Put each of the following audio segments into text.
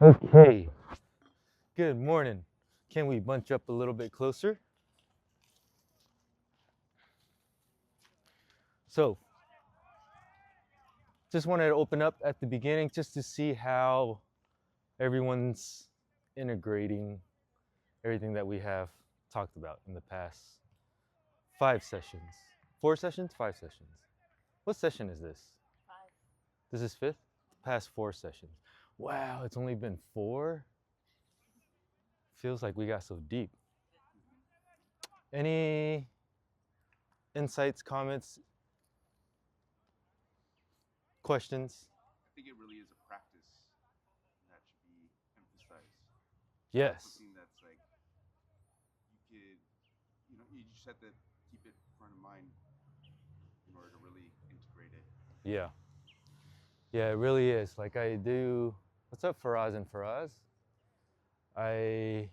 Okay, good morning. Can we bunch up a little bit closer? So, just wanted to open up at the beginning just to see how everyone's integrating everything that we have talked about in the past 5 sessions. 4 sessions? 5 sessions. What session is this? This is fifth? Past 4 sessions. Wow, it's only been 4? Feels like we got so deep. Any insights, comments, questions? I think it really is a practice that should be emphasized. Yes. Something that's like you just have to keep it front of mind in order to really integrate it. Yeah. Yeah, it really is. Like I do. What's up, Faraz and Faraz? I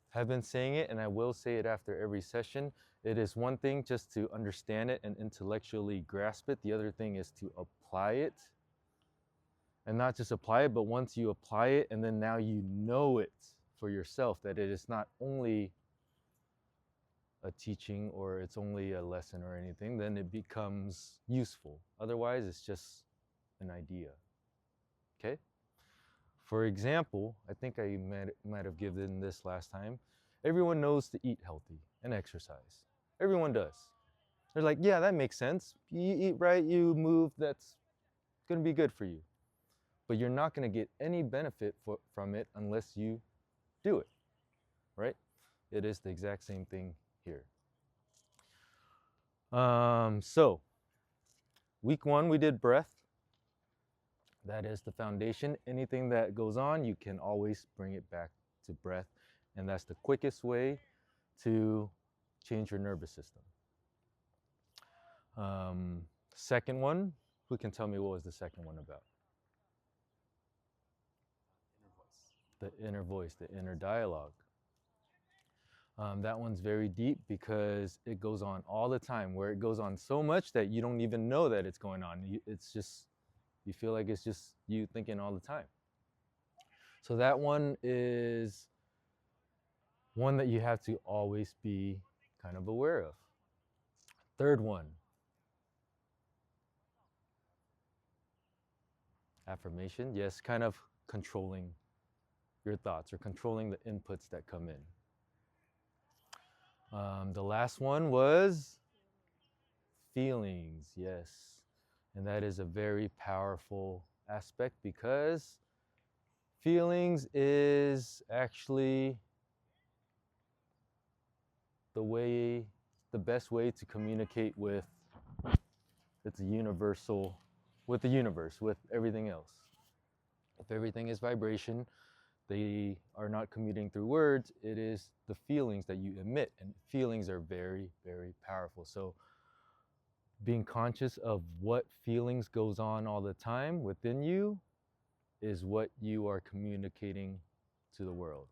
have been saying it and I will say it after every session. It is one thing just to understand it and intellectually grasp it. The other thing is to apply it. And not just apply it, but once you apply it and then now you know it for yourself, that it is not only a teaching or it's only a lesson or anything, then it becomes useful. Otherwise, it's just an idea. Okay? For example, I think I might have given this last time. Everyone knows to eat healthy and exercise. Everyone does. They're like, yeah, that makes sense. You eat right, you move, that's going to be good for you. But you're not going to get any benefit from it unless you do it, right? It is the exact same thing here. So, week 1, we did breath. That is the foundation. Anything that goes on, you can always bring it back to breath. And that's the quickest way to change your nervous system. Second one, who can tell me what was the second one about? The inner voice, the inner dialogue. That one's very deep because it goes on all the time, where it goes on so much that you don't even know that it's going on. It's just, you feel like it's just you thinking all the time. So that one is one that you have to always be kind of aware of. Third one, affirmation. Yes, kind of controlling your thoughts or controlling the inputs that come in. The last one was feelings. Yes, and that is a very powerful aspect because feelings is actually the best way to communicate with the universe, with everything else. If everything is vibration, they are not communicating through words, it is the feelings that you emit, and feelings are very, very powerful. So being conscious of what feelings goes on all the time within you is what you are communicating to the world.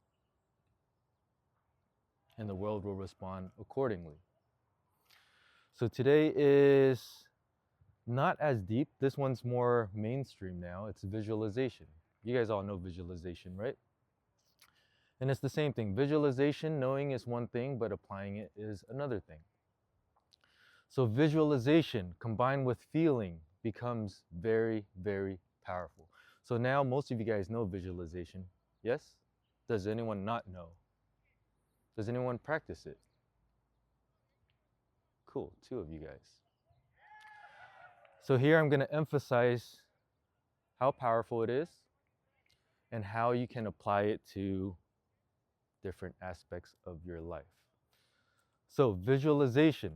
And the world will respond accordingly. So today is not as deep. This one's more mainstream now. It's visualization. You guys all know visualization, right? And it's the same thing. Visualization, knowing is one thing, but applying it is another thing. So visualization combined with feeling becomes very, very powerful. So now most of you guys know visualization. Yes? Does anyone not know? Does anyone practice it? Cool, 2 of you guys. So here I'm going to emphasize how powerful it is and how you can apply it to different aspects of your life. So visualization.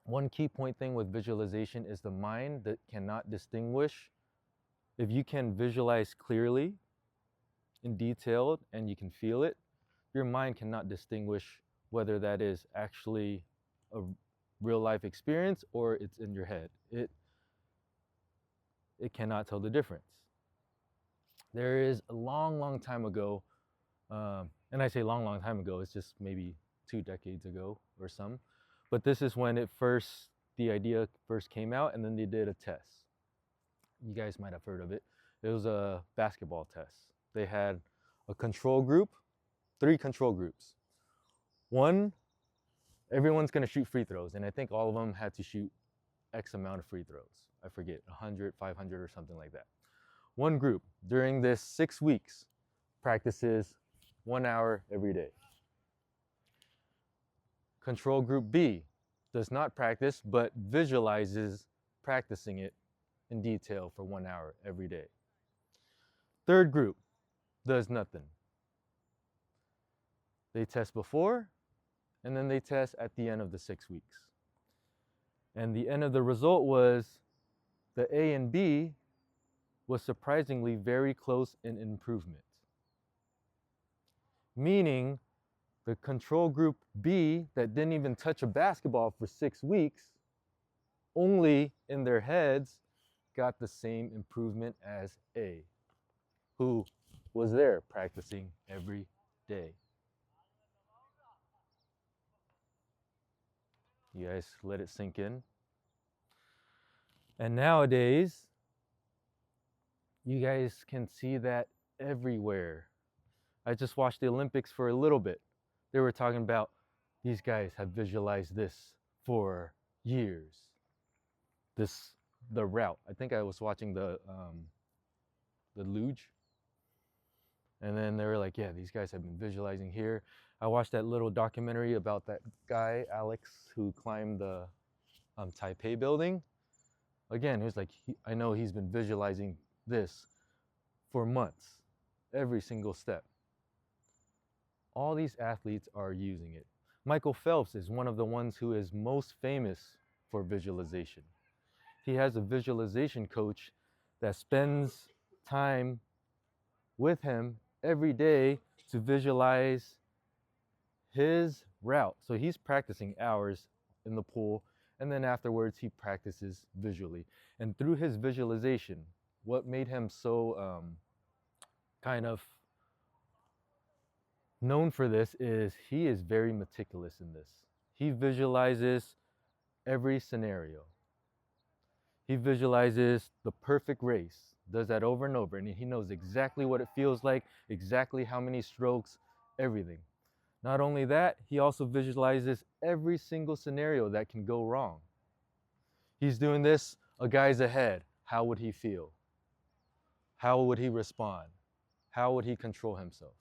One key point thing with visualization is the mind that cannot distinguish. If you can visualize clearly in detail and you can feel it, your mind cannot distinguish whether that is actually a real life experience or it's in your head. It cannot tell the difference. There is a long, long time ago, and I say long, long time ago, it's just maybe 2 decades ago or some, but this is when the idea first came out, and then they did a test. You guys might have heard of it. It was a basketball test. They had a control group, 3 control groups. One, everyone's gonna shoot free throws, and I think all of them had to shoot X amount of free throws. I forget, 100, 500, or something like that. One group during this 6 weeks practices 1 hour every day. Control group B does not practice, but visualizes practicing it in detail for 1 hour every day. Third group does nothing. They test before, and then they test at the end of the 6 weeks. And the end of the result was the A and B was surprisingly very close in improvement. Meaning the control group B that didn't even touch a basketball for 6 weeks, only in their heads got the same improvement as A, who was there practicing every day. You guys let it sink in. And nowadays, you guys can see that everywhere. I just watched the Olympics for a little bit. They were talking about these guys have visualized this for years. The route. I think I was watching the luge, and then they were like, yeah, these guys have been visualizing here. I watched that little documentary about that guy Alex who climbed the Taipei building. Again, he was like, I know he's been visualizing this for months, every single step. All these athletes are using it. Michael Phelps is one of the ones who is most famous for visualization. He has a visualization coach that spends time with him every day to visualize his route. So he's practicing hours in the pool, and then afterwards he practices visually. And through his visualization, what made him so kind of known for this is he is very meticulous in this. He visualizes every scenario. He visualizes the perfect race, does that over and over, and he knows exactly what it feels like, exactly how many strokes, everything. Not only that, he also visualizes every single scenario that can go wrong. He's doing this, a guy's ahead. How would he feel? How would he respond? How would he control himself?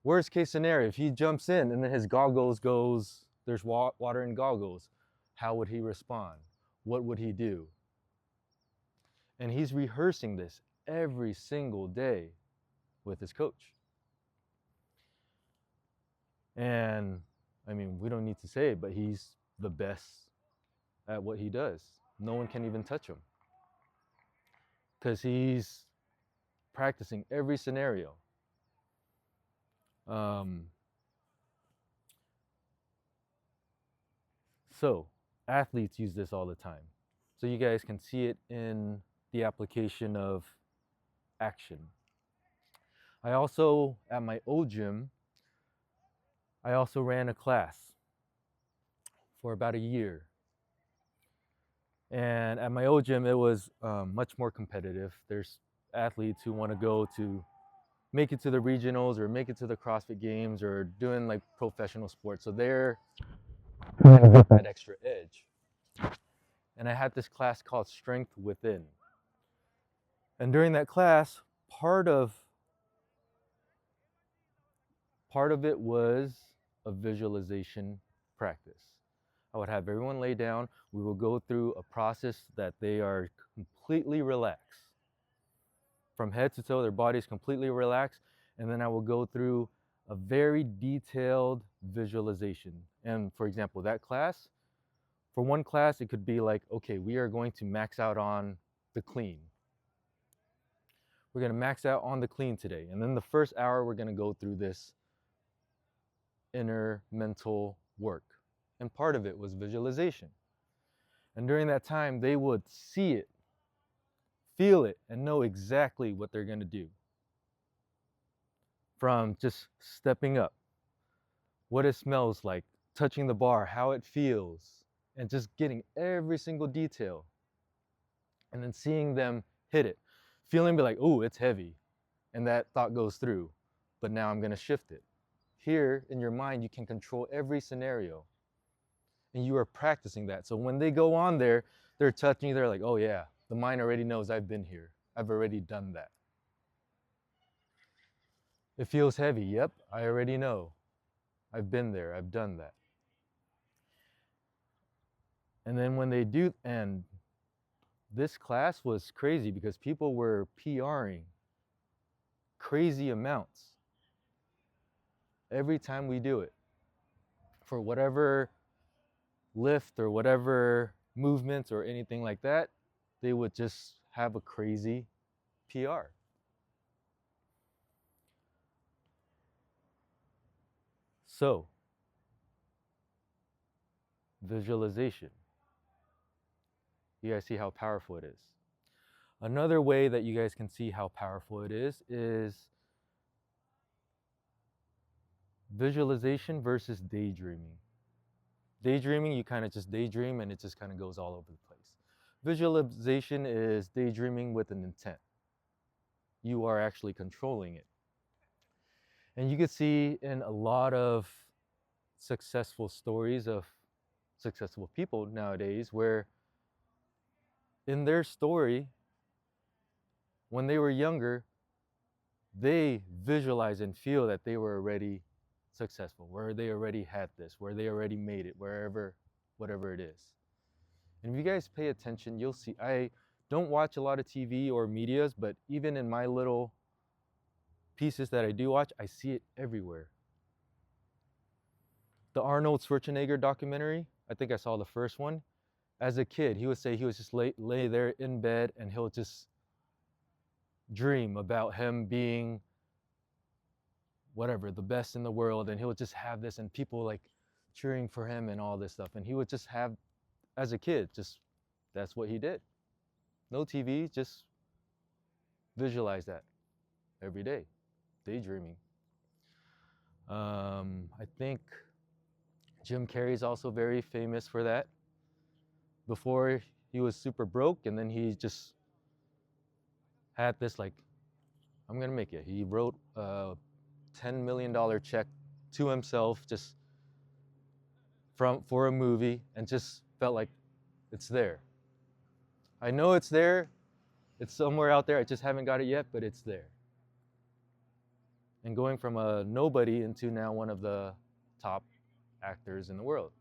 Worst case scenario, if he jumps in and then his goggles goes, there's water in goggles, how would he respond? What would he do? And he's rehearsing this every single day with his coach. And I mean, we don't need to say it, but he's the best at what he does. No one can even touch him because he's practicing every scenario. So athletes use this all the time. So you guys can see it in the application of action. I also, at my old gym, I also ran a class for about a year. And at my old gym, it was much more competitive. There's athletes who want to go to make it to the regionals or make it to the CrossFit Games or doing like professional sports. So they're trying to get that extra edge. And I had this class called Strength Within. And during that class, part of it was a visualization practice. I would have everyone lay down. We will go through a process that they are completely relaxed. From head to toe, their body is completely relaxed. And then I will go through a very detailed visualization. And for example, that class, for one class, it could be like, okay, we are going to max out on the clean. We're going to max out on the clean today. And then the first hour, we're going to go through this inner mental work. And part of it was visualization. And during that time, they would see it, feel it, and know exactly what they're going to do. From just stepping up, what it smells like, touching the bar, how it feels, and just getting every single detail. And then seeing them hit it. feeling be like, oh, it's heavy, and that thought goes through, but now I'm going to shift it. Here in your mind, you can control every scenario, and you are practicing that. So when they go on there, they're touching you, they're like, oh yeah, the mind already knows I've been here. I've already done that. It feels heavy. Yep, I already know. I've been there. I've done that. And then when they do, and this class was crazy because people were PRing crazy amounts every time we do it for whatever lift or whatever movements or anything like that. They would just have a crazy PR. So, visualization. You guys see how powerful it is. Another way that you guys can see how powerful it is visualization versus daydreaming. Daydreaming, you kind of just daydream and it just kind of goes all over the place. Visualization is daydreaming with an intent. You are actually controlling it. And you can see in a lot of successful stories of successful people nowadays where in their story, when they were younger, they visualize and feel that they were already successful, where they already had this, where they already made it, wherever, whatever it is. And if you guys pay attention, you'll see, I don't watch a lot of TV or medias, but even in my little pieces that I do watch, I see it everywhere. The Arnold Schwarzenegger documentary, I think I saw the first one. As a kid, he would say he was just lay there in bed and he'll just dream about him being whatever, the best in the world, and he would just have this and people like cheering for him and all this stuff. And he would just have, as a kid, just that's what he did. No TV, just visualize that every day, daydreaming. I think Jim Carrey's also very famous for that. Before he was super broke, and then he just had this like, I'm gonna make it. He wrote a $10 million check to himself just for a movie and just felt like it's there. I know it's there. It's somewhere out there. I just haven't got it yet, but it's there. And going from a nobody into now one of the top actors in the world.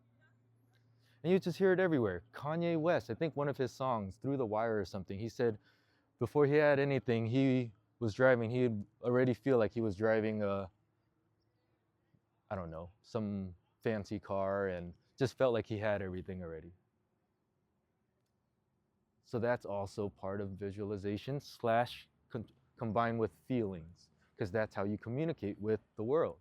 And you just hear it everywhere. Kanye West, I think one of his songs, Through the Wire or something, he said before he had anything, he was driving, he'd already feel like he was driving a, I don't know, some fancy car and just felt like he had everything already. So that's also part of visualization slash combined with feelings, because that's how you communicate with the world.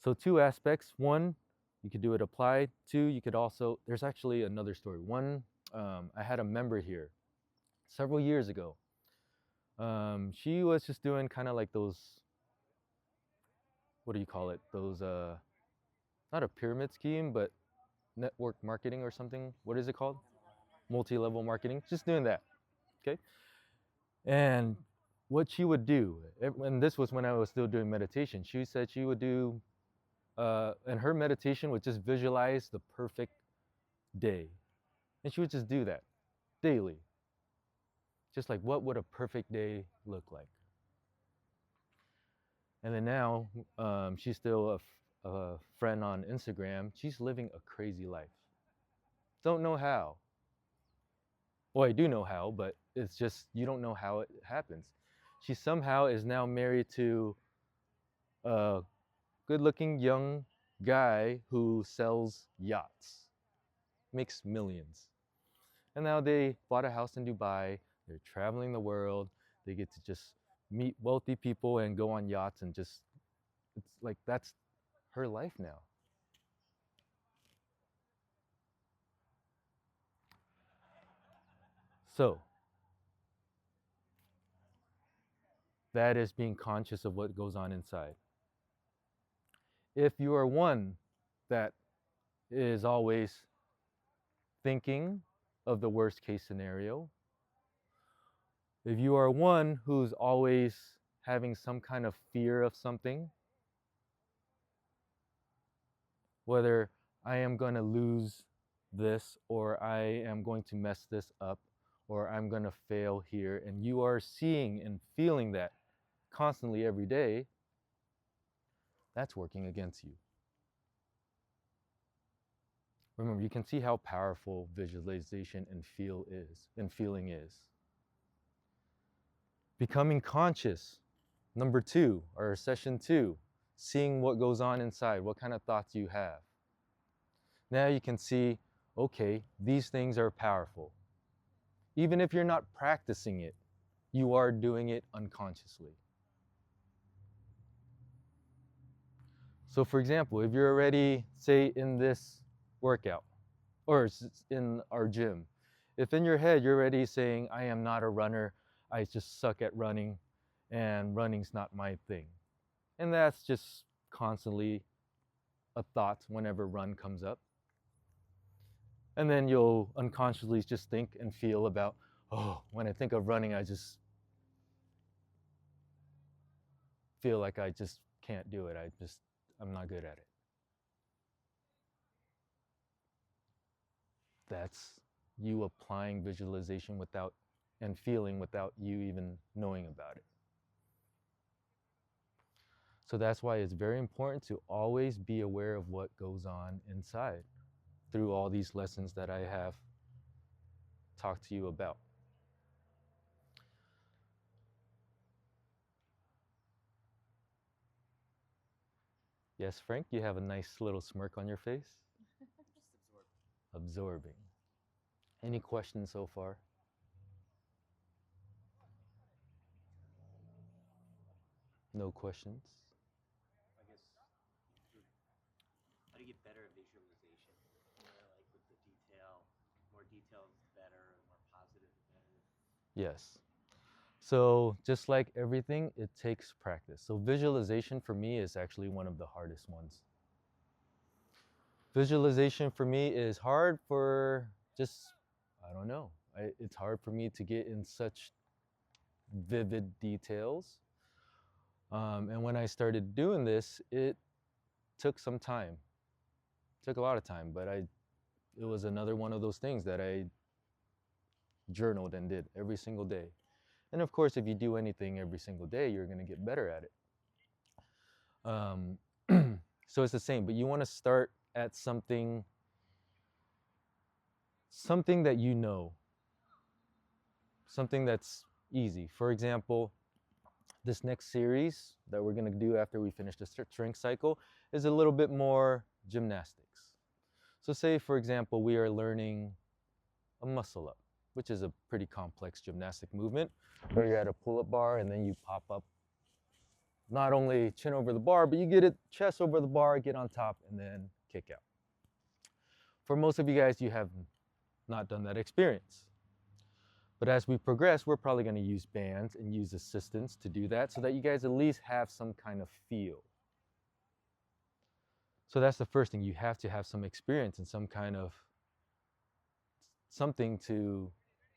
So two aspects. One, you could do it applied. Two, you could also, there's actually another story. One, I had a member here several years ago. She was just doing kind of like those, what do you call it? Those, not a pyramid scheme, but network marketing or something. What is it called? Multi-level marketing. Just doing that. Okay. And what she would do, and this was when I was still doing meditation, she said she would do, and her meditation would just visualize the perfect day. And she would just do that daily. Just like, what would a perfect day look like? And then now, she's still a friend on Instagram. She's living a crazy life. Don't know how. Well, I do know how, but it's just, you don't know how it happens. She somehow is now married to a good-looking young guy who sells yachts, makes millions. And now they bought a house in Dubai. They're traveling the world. They get to just meet wealthy people and go on yachts and just, it's like that's her life now. So that is being conscious of what goes on inside. If you are one that is always thinking of the worst case scenario, If you are one who's always having some kind of fear of something, whether I am going to lose this, or I am going to mess this up, or I'm going to fail here, and you are seeing and feeling that constantly every day, that's working against you. Remember, you can see how powerful visualization and feeling is. Becoming conscious, number 2, or session 2, seeing what goes on inside, what kind of thoughts you have. Now you can see, okay, these things are powerful. Even if you're not practicing it, you are doing it unconsciously. So for example, if you're already, say, in this workout, or in our gym, if in your head you're already saying, I am not a runner, I just suck at running, and running's not my thing, and that's just constantly a thought whenever run comes up, and then you'll unconsciously just think and feel about, oh, when I think of running, I just feel like I just can't do it. I'm not good at it. That's you applying visualization without and feeling without you even knowing about it. So that's why it's very important to always be aware of what goes on inside through all these lessons that I have talked to you about. Yes, Frank, you have a nice little smirk on your face. Just Absorbing. Any questions so far? No questions? I guess. How do you get better at visualization? Like with the detail, more detail is better, more positive is better. Yes. So just like everything, it takes practice. So visualization for me is actually one of the hardest ones. Visualization for me is hard for just, I don't know. It's hard for me to get in such vivid details. And when I started doing this, it took some time. It took a lot of time, but it was another one of those things that I journaled and did every single day. And of course, if you do anything every single day, you're going to get better at it. So it's the same, but you want to start at something that you know, something that's easy. For example, this next series that we're going to do after we finish the strength cycle is a little bit more gymnastics. So say, for example, we are learning a muscle up, which is a pretty complex gymnastic movement where you're at a pull-up bar and then you pop up, not only chin over the bar, but you get it chest over the bar, get on top, and then kick out. For most of you guys, you have not done that experience. But as we progress, we're probably going to use bands and use assistants to do that so that you guys at least have some kind of feel. So that's the first thing. You have to have some experience and some kind of something to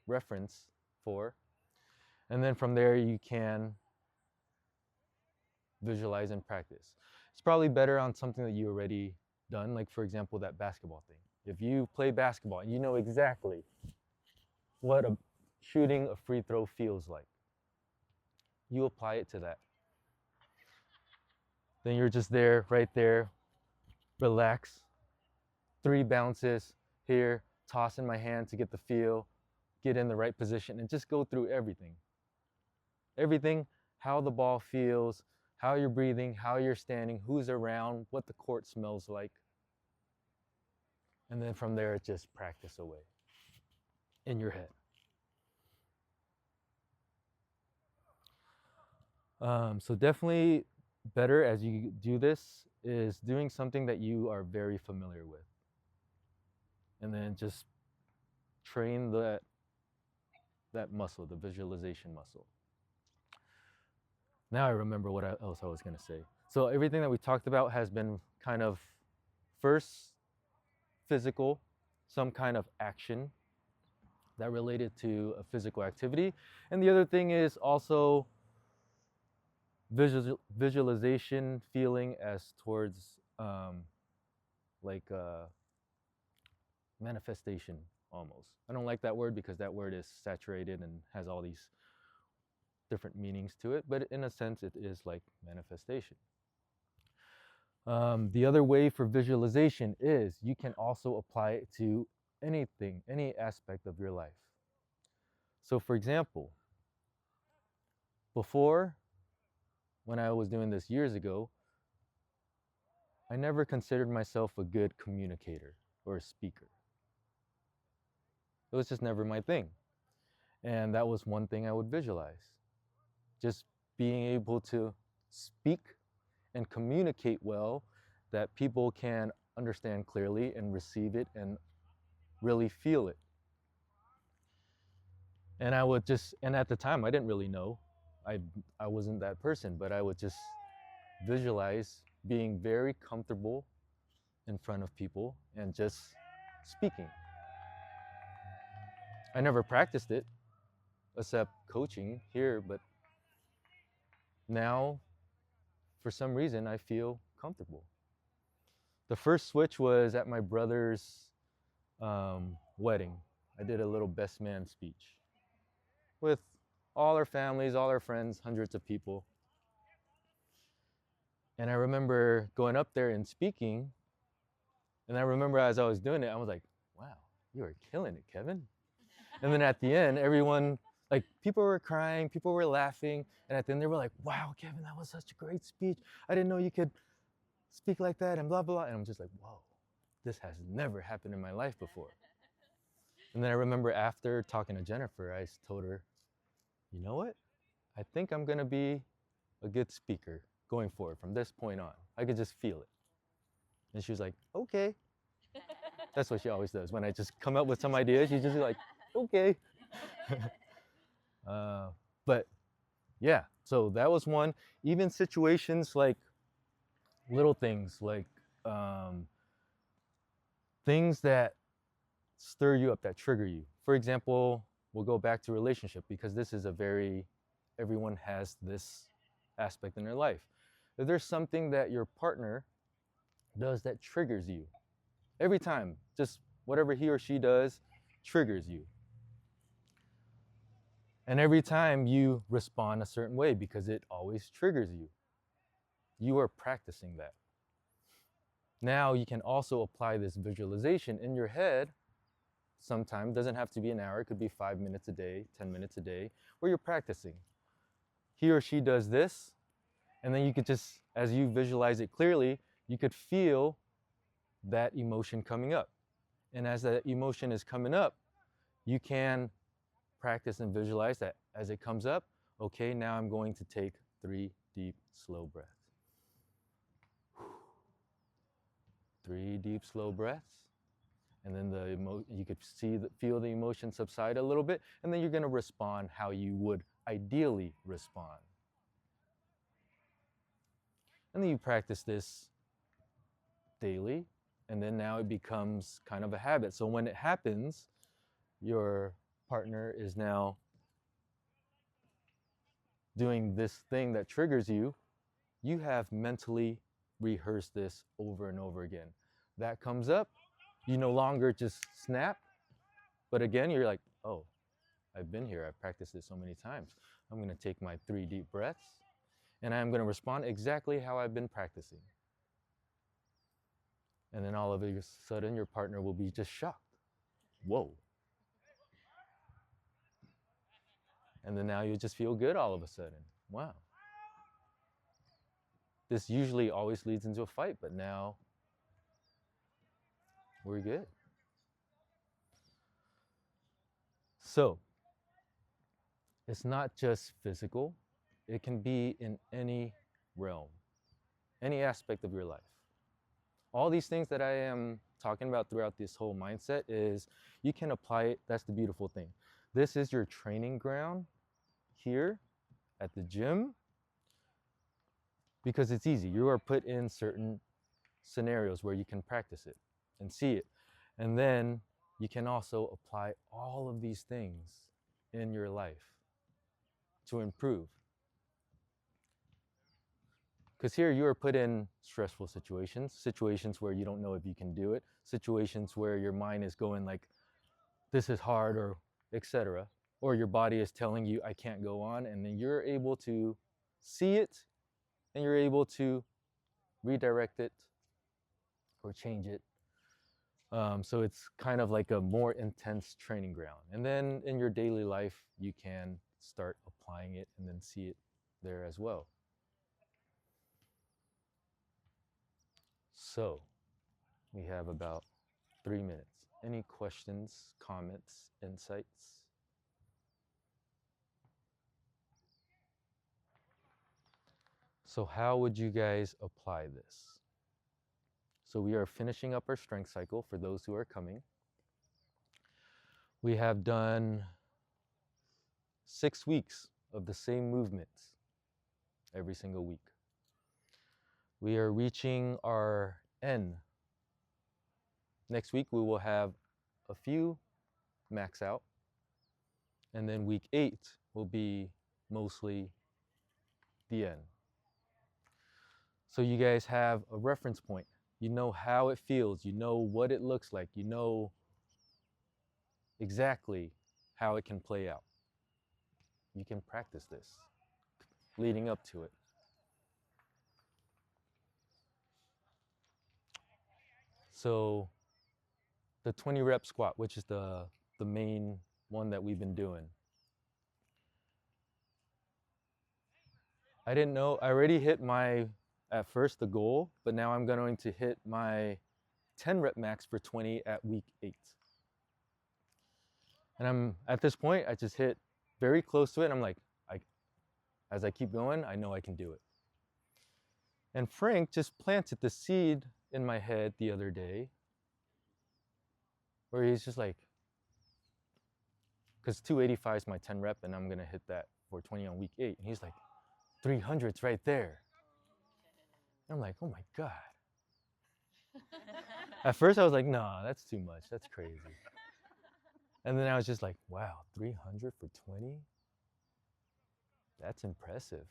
reference for. And then from there, you can visualize and practice. It's probably better on something that you already done, like for example, that basketball thing. If you play basketball and you know exactly what shooting a free throw feels like, you apply it to that. Then you're just there, right there, relax, 3 bounces here, toss in my hand to get the feel, get in the right position, and just go through everything. Everything, how the ball feels, how you're breathing, how you're standing, who's around, what the court smells like. And then from there, just practice away in your head. So definitely better as you do this is doing something that you are very familiar with. And then just train that muscle, the visualization muscle. Now I remember what else I was going to say. So everything that we talked about has been kind of first physical, some kind of action, that related to a physical activity. And the other thing is also visualization, feeling as towards like manifestation almost. I don't like that word because that word is saturated and has all these different meanings to it, but in a sense, it is like manifestation. The other way for visualization is you can also apply it to anything, any aspect of your life. So, for example, before, when I was doing this years ago, I never considered myself a good communicator or a speaker. It was just never my thing. And that was one thing I would visualize. Just being able to speak and communicate well, that people can understand clearly and receive it and really feel it. And I would just, and at the time I didn't really know. I wasn't that person, but I would just visualize being very comfortable in front of people and just speaking. I never practiced it except coaching here, but now for some reason I feel comfortable. The first switch was at my brother's wedding. I did a little best man speech with all our families, all our friends, hundreds of people. And I remember going up there and speaking. And I remember as I was doing it, I was like, wow, you are killing it, Kevin. And then at the end, everyone, like people were crying, people were laughing. And at the end they were like, wow, Kevin, that was such a great speech. I didn't know you could speak like that and blah, blah, blah. And I'm just like, whoa, this has never happened in my life before. And then I remember after talking to Jennifer, I told her, you know what? I think I'm gonna be a good speaker going forward from this point on. I could just feel it. And she was like, okay. That's what she always does. When I just come up with some ideas, she's just like, okay. But yeah, so that was one. Even situations like little things, like things that stir you up, that trigger you. For example, we'll go back to relationship because this is a very, everyone has this aspect in their life. If there's something that your partner does that triggers you, every time, just whatever he or she does triggers you. And every time you respond a certain way because it always triggers you. You are practicing that. Now you can also apply this visualization in your head. Sometimes, doesn't have to be an hour, it could be 5 minutes a day, 10 minutes a day, where you're practicing. He or she does this, and then you could just, as you visualize it clearly, you could feel that emotion coming up. And as that emotion is coming up, you can practice and visualize that as it comes up. Okay, now I'm going to take 3 deep, slow breaths. 3 deep, slow breaths. And then you could feel the emotion subside a little bit, and then you're going to respond how you would ideally respond. And then you practice this daily, and then now it becomes kind of a habit. So when it happens, your partner is now doing this thing that triggers you. You have mentally rehearsed this over and over again. That comes up, you no longer just snap, but again, you're like, oh, I've been here. I've practiced this so many times. I'm going to take my 3 deep breaths, and I'm going to respond exactly how I've been practicing. And then all of a sudden, your partner will be just shocked. Whoa. And then now you just feel good all of a sudden. Wow. This usually always leads into a fight, but now we're good. So, it's not just physical. It can be in any realm, any aspect of your life. All these things that I am talking about throughout this whole mindset is you can apply it. That's the beautiful thing. This is your training ground here at the gym because it's easy. You are put in certain scenarios where you can practice it and see it. And then you can also apply all of these things in your life to improve. Because here you are put in stressful situations, situations where you don't know if you can do it, situations where your mind is going like, this is hard, or etc. Or your body is telling you, I can't go on. And then you're able to see it and you're able to redirect it or change it. So it's kind of like a more intense training ground. And then in your daily life, you can start applying it and then see it there as well. So we have about 3 minutes. Any questions, comments, insights? So how would you guys apply this? So we are finishing up our strength cycle for those who are coming. We have done 6 weeks of the same movements every single week. We are reaching our end. Next week we will have a few max out, and then week 8 will be mostly the end. So you guys have a reference point. You know how it feels, you know what it looks like, you know exactly how it can play out. You can practice this leading up to it. So the 20 rep squat, which is the main one that we've been doing. I didn't know, I already hit at first the goal, but now I'm going to hit my 10 rep max for 20 at week 8. And I'm at this point, I just hit very close to it. And I'm like, as I keep going, I know I can do it. And Frank just planted the seed in my head the other day where he's just like, because 285 is my 10 rep and I'm gonna hit that for 20 on week 8. And he's like, 300's right there. And I'm like, oh my God. At first I was like, nah, that's too much, that's crazy. And then I was just like, wow, 300 for 20? That's impressive.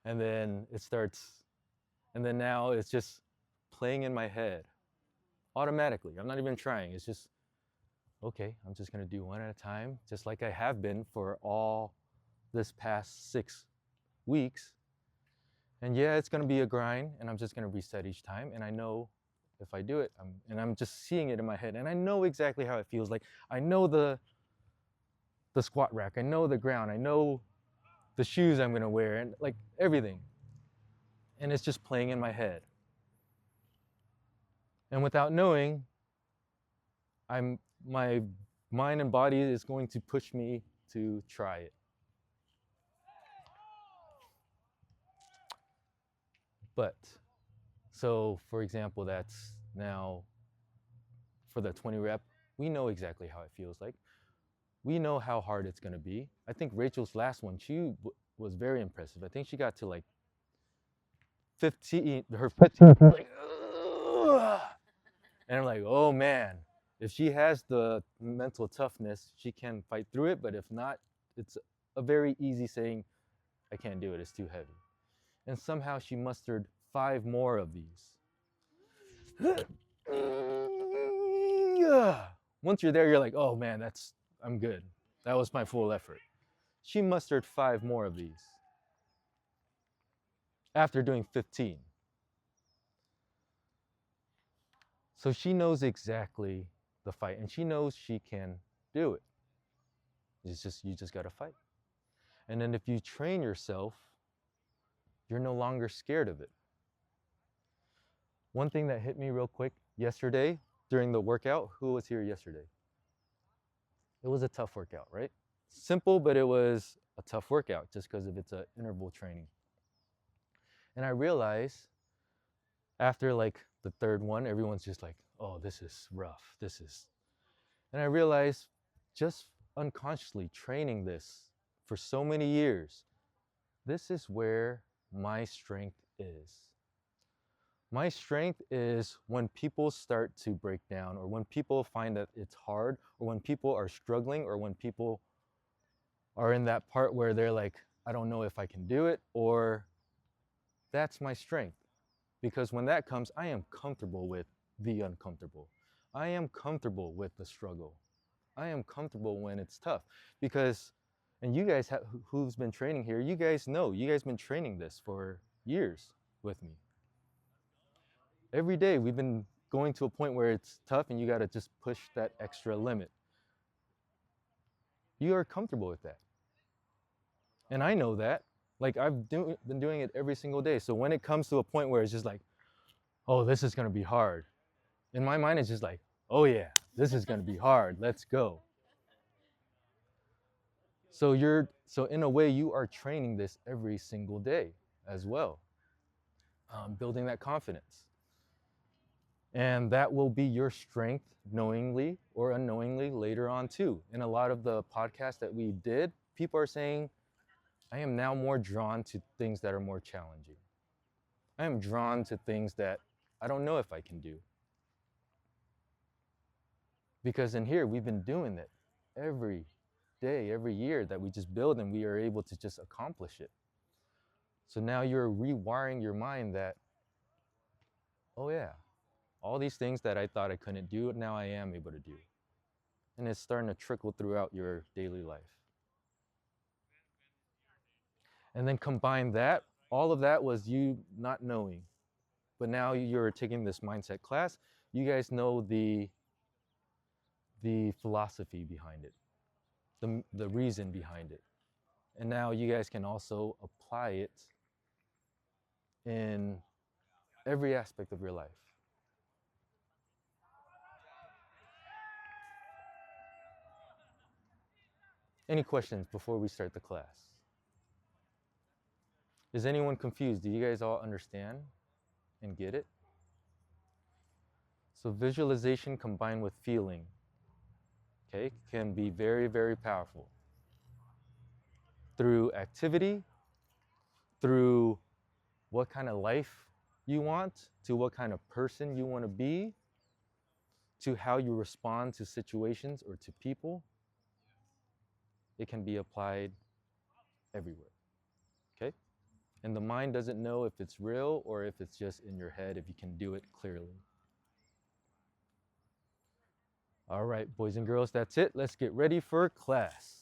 And then it starts, and then now it's just playing in my head automatically. I'm not even trying. It's just, okay, I'm just gonna do one at a time, just like I have been for all this past 6 weeks. And yeah, it's gonna be a grind, and I'm just gonna reset each time. And I know if I do it, I'm just seeing it in my head, and I know exactly how it feels like. I know the squat rack, I know the ground, I know the shoes I'm gonna wear, and like everything. And it's just playing in my head. And without knowing, my mind and body is going to push me to try it. But, so for example, that's now for the 20 rep, we know exactly how it feels like. We know how hard it's gonna be. I think Rachel's last one, she was very impressive. I think she got to like 15, her 15, like, ugh. And I'm like, oh man, if she has the mental toughness, she can fight through it. But if not, it's a very easy saying, I can't do it, it's too heavy. And somehow she mustered 5 more of these. Once you're there, you're like, oh man, I'm good. That was my full effort. She mustered 5 more of these after doing 15. So she knows exactly the fight, and she knows she can do it. You just gotta fight. And then if you train yourself, you're no longer scared of it. One thing that hit me real quick yesterday during the workout, who was here yesterday? It was a tough workout, right? Simple, but it was a tough workout just because of its interval training. And I realized after like the 3rd one, everyone's just like, oh, this is rough, and I realized just unconsciously training this for so many years, this is where my strength is. My strength is when people start to break down, or when people find that it's hard, or when people are struggling, or when people are in that part where they're like, I don't know if I can do it, or that's my strength. Because when that comes, I am comfortable with the uncomfortable. I am comfortable with the struggle. I am comfortable when it's tough. Because, and you guys who's been training here, you guys know, you guys been training this for years with me. Every day we've been going to a point where it's tough and you got to just push that extra limit. You are comfortable with that. And I know that. Like been doing it every single day. So when it comes to a point where it's just like, oh, this is going to be hard. In my mind, it's just like, oh yeah, this is going to be hard. Let's go. So in a way, you are training this every single day as well, building that confidence. And that will be your strength knowingly or unknowingly later on too. In a lot of the podcasts that we did, people are saying, I am now more drawn to things that are more challenging. I am drawn to things that I don't know if I can do. Because in here, we've been doing it every day, every year that we just build, and we are able to just accomplish it. So now you're rewiring your mind that, oh yeah, all these things that I thought I couldn't do, now I am able to do. And it's starting to trickle throughout your daily life. And then combine that, all of that was you not knowing. But now you're taking this mindset class, you guys know the philosophy behind it, the reason behind it. And now you guys can also apply it in every aspect of your life. Any questions before we start the class? Is anyone confused? Do you guys all understand and get it? So visualization combined with feeling, okay, can be very, very powerful. Through activity, through what kind of life you want, to what kind of person you want to be, to how you respond to situations or to people. It can be applied everywhere, okay? And the mind doesn't know if it's real or if it's just in your head, if you can do it clearly. All right, boys and girls, that's it. Let's get ready for class.